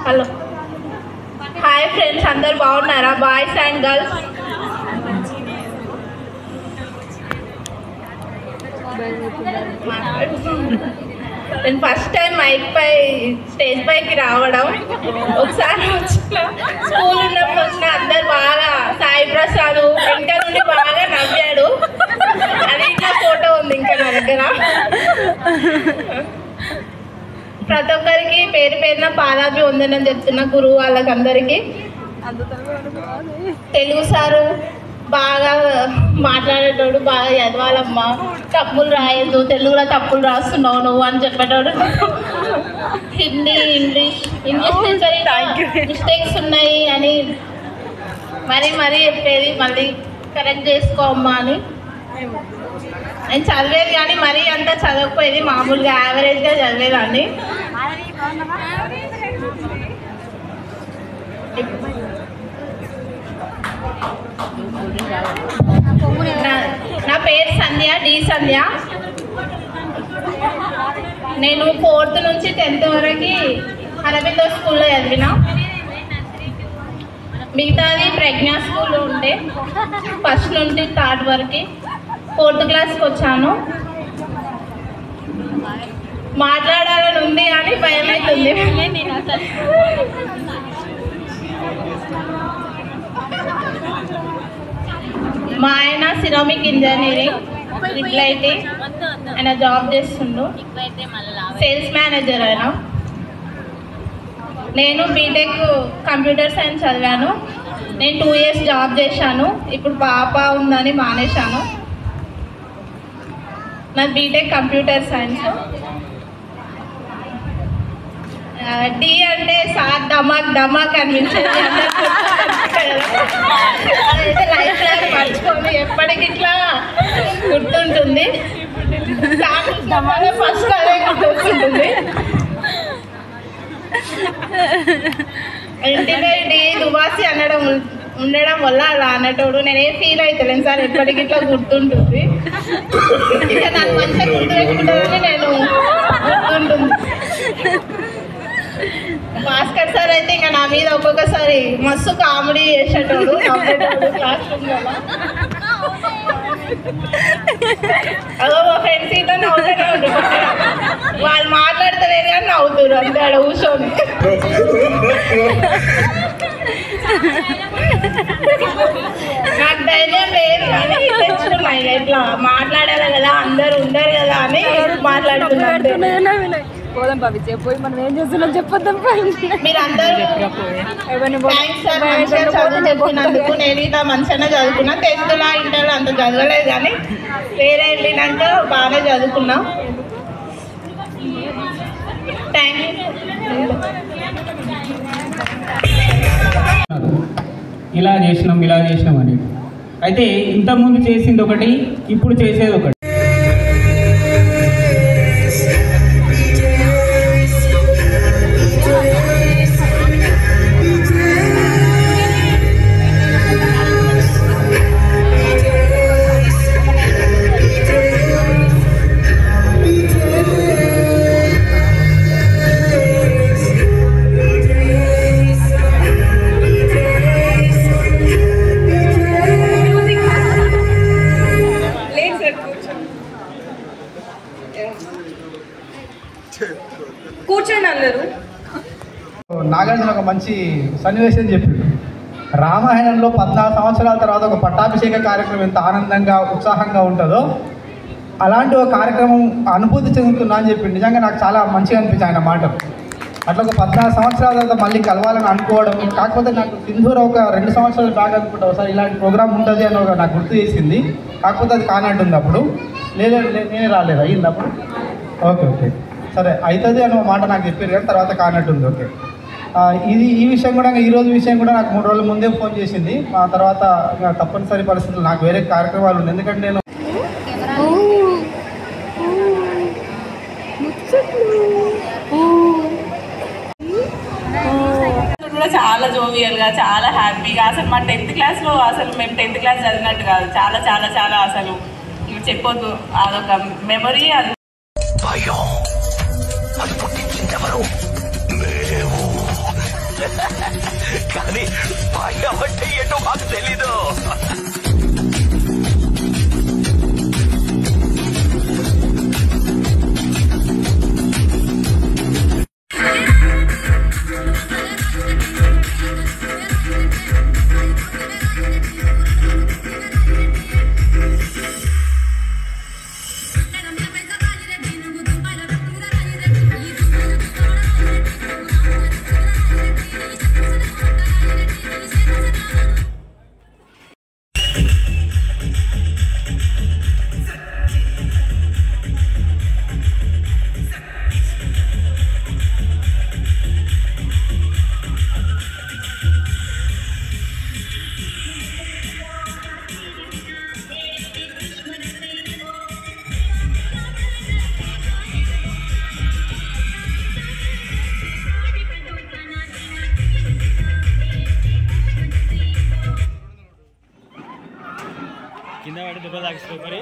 Hello hi friends, అందరు బాగున్నారా? Boys and girls. నేను ఫస్ట్ టైం స్టేజ్ పైకి రావడం. ఒకసారి వచ్చిన స్కూల్ ఉన్నప్పుడు వచ్చిన అందరు బాగా సాయి ప్రసాద్ వెంట నుండి బాగా నవ్వాడు. అది ఇంకా ఫోటో ఉంది ఇంకా నా దగ్గర. ప్రతి ఒక్కరికి పేరు పేరున పాదాభివందనం చెప్తున్నా గురువు వాళ్ళకందరికీ. తెలుగు సారు బాగా మాట్లాడేటోడు, బాగా చదవాలమ్మా, తప్పులు రాయద్దు, తెలుగులో తప్పులు రాస్తున్నావు నువ్వు అని చెప్పేటోడు. హిందీ ఇంగ్లీష్ మిస్టేక్స్ ఉన్నాయి అని మరీ చెప్పేది, మళ్ళీ కరెక్ట్ చేసుకోమ్మా అని. నేను చదివేది కానీ మరీ అంతా చదవకపోయేది, మామూలుగా యావరేజ్గా చదివేదాన్ని. నా పేరు సంధ్య, డి సంధ్య. నేను 4th నుంచి 10th వరకు అరబిందో స్కూల్లో చదివిన. మిగతాది ప్రజ్ఞా స్కూల్లో ఉండే 1st నుండి 3rd వరకు. 4th క్లాస్కి వచ్చాను. మాట్లాడాలని ఉంది అని భయం అవుతుంది. మా ఆయన సిరామిక్ ఇంజనీరింగ్ ట్రిపుల్ ఐటీ ఆయన జాబ్ చేస్తుండు, సేల్స్ మేనేజర్ ఆయన. నేను బీటెక్ కంప్యూటర్ సైన్స్ చదివాను. నేను 2 years జాబ్ చేశాను. ఇప్పుడు పాప ఉందని మానేశాను. నా బీటెక్ కంప్యూటర్ సైన్స్. డి అంటే సార్ ధమాక్ ధమాక్ అనిపించేది. అదైతే లైఫ్ లాగా మర్చిపోయి ఎప్పటికి ఇట్లా గుర్తుంటుంది. ఫస్ట్ అదే గుర్తుంటుంది. ఇంటిలో డి దుబాసి ఉండడం వల్ల అలా అన్నటోడు. నేనేం ఫీల్ అవుతలేను సార్, ఎప్పటికి ఇట్లా గుర్తుంటుంది. ఇక నాకు మంచిగా గుర్తు పెట్టుకుంటానని నేను గుర్తుంటుంది. భాస్కర్ సార్ అయితే ఇంకా నా మీద ఒక్కొక్కసారి మస్తు కామెడీ చేసేటోడు, నవ్వేటోడు క్లాస్ రూమ్లో. అదో మా ఫ్రెండ్స్ ఇట్లా నవ్వుతూనే ఉంటుంది. వాళ్ళు మాట్లాడతలేదు కానీ నవ్వుతారు అంతే ఆడ కూర్చొని. నాకు ధైర్యం లేదు కానీ తెచ్చుకున్నాయి. ఇట్లా మాట్లాడాలి కదా, అందరు ఉండరు కదా అని మాట్లాడుతున్నాను. పోయి మనం ఏం చేస్తున్నాం చెప్పొద్దాం. మీరందరూ చదువుకున్నందుకు. నేను ఇట్లా మంచిగానే చదువుకున్నా. 10th ఇంటర్లో అంత చదవలేదు కానీ వేరే వెళ్ళినాక బాగానే చదువుకున్నా. Thank you. ఇలా చేసినాం అని అయితే ఇంతకుముందు చేసింది ఒకటి, ఇప్పుడు చేసేది ఒకటి. కూర్చోండి అందరూ. నాగార్జున ఒక మంచి సన్నివేశం చెప్పిండు. రామాయణంలో 14 సంవత్సరాల తర్వాత ఒక పట్టాభిషేక కార్యక్రమం ఎంత ఆనందంగా ఉత్సాహంగా ఉంటుందో అలాంటి ఒక కార్యక్రమం అనుభూతి చెందుతున్నా అని చెప్పిండు. నిజంగా నాకు చాలా మంచిగా అనిపించింది ఆయన మాట. అట్లా ఒక 14 సంవత్సరాల తర్వాత మళ్ళీ కలవాలని అనుకోవడం. కాకపోతే నాకు సింధూర ఒక 2 సంవత్సరాలు బ్యాక్ అనుకుంటా ఒకసారి ఇలాంటి ప్రోగ్రామ్ ఉంటుంది అని ఒక నాకు గుర్తు చేసింది. కాకపోతే అది కానంటుంది అప్పుడు. నేనే రాలేదు, అయ్యింది అప్పుడు. ఓకే సరే అవుతుంది అని ఒక మాట నాకు చెప్పారు కానీ తర్వాత కానట్టుంది. ఓకే, ఈ విషయం కూడా, ఈరోజు విషయం కూడా నాకు 3 రోజుల ముందే ఫోన్ చేసింది. ఆ తర్వాత తప్పనిసరి పరిస్థితులు నాకు వేరే కార్యక్రమాలు ఉన్నాయి. ఎందుకంటే నేను చాలా జోవియల్గా, చాలా హ్యాపీగా. అసలు మా 10th క్లాస్లో అసలు మేము 10th క్లాస్ చదివినట్టు కాదు. చాలా చాలా చాలా అసలు చెప్పొద్దు, అదొక మెమరీ. అది భయం, అది పుట్టించింది ఎవరు? కానీ భయం అంటే ఏంటో మాకు తెలీదు. కింద పడి దెబ్బ తాగిస్తుంది మరి